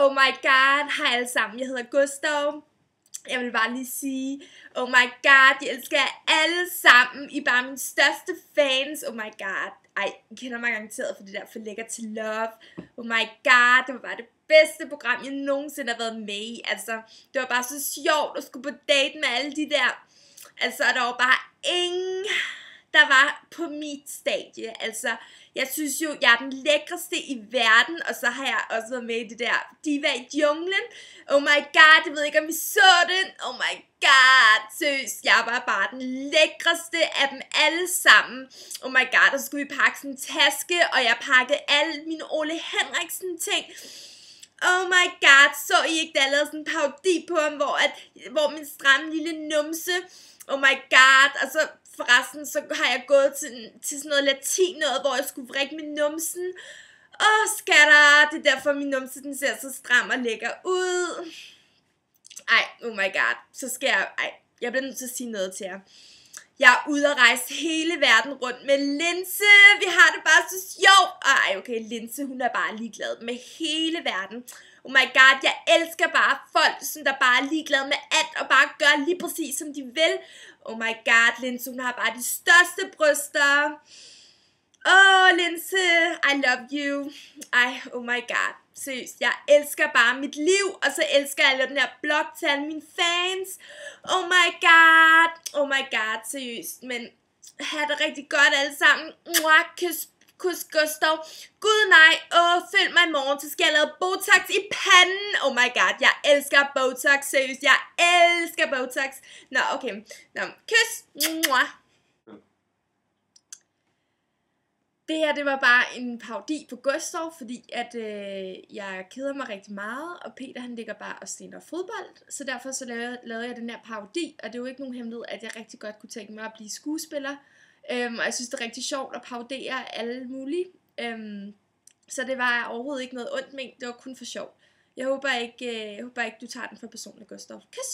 Oh my god, hej alle sammen, jeg hedder Gustav. Jeg vil bare lige sige, oh my god, jeg elsker jer alle sammen. I er bare mine største fans. Oh my god. Ej, I kender mig garanteret for det der for lækker til love. Oh my god, det var bare det bedste program, jeg nogensinde har været med i. Altså, det var bare så sjovt at skulle på date med alle de der. Altså, der var bare ingen, der var på mit stadie. Altså, jeg synes jo, jeg er den lækreste i verden, og så har jeg også været med i det der Diva i junglen. Oh my god, jeg ved ikke, om I så den. Oh my god, seriøst, jeg var bare den lækreste af dem alle sammen. Oh my god, og så skulle vi pakke sådan en taske, og jeg pakkede alle mine Ole Henriksen ting. Oh my god, så I ikke, da jeg lavede sådan en parodi på ham, hvor min stramme lille numse. Oh my god, og så forresten, så har jeg gået til sådan noget latin noget, hvor jeg skulle vrikke min numsen. Skatter, det er derfor min numse, den ser så stram og lækker ud. Ej, oh my god, så skal jeg bliver nødt til at sige noget til jer. Jeg er ude at rejse hele verden rundt med Linse. Vi har det bare så sjovt. Ej, okay, Linse, hun er bare ligeglad med hele verden. Oh my god, jeg elsker bare folk, som der bare er ligeglade med alt, og bare gør lige præcis, som de vil. Oh my god, Linse, hun har bare de største bryster. Linse, I love you. Ej, oh my god. Seriøst, jeg elsker bare mit liv, og så elsker jeg at lave den her blog til alle mine fans. Oh my god, seriøst. Men have det rigtig godt alle sammen. Kys Gustav. Gud nej, følg mig i morgen, så skal jeg lave Botox i panden. Oh my god, jeg elsker Botox, seriøst, jeg elsker Botox. Nå, okay. Nå, kys. Det her, det var bare en parodi på Gustav, fordi at jeg keder mig rigtig meget, og Peter han ligger bare og stener fodbold, så derfor så lavede jeg den her parodi, og det er jo ikke nogen hemmelighed, at jeg rigtig godt kunne tænke mig at blive skuespiller, og jeg synes det er rigtig sjovt at parodere alle mulige, så det var overhovedet ikke noget ondt ment, det var kun for sjov. Jeg håber ikke du tager den for personligt, Gustav. Kys!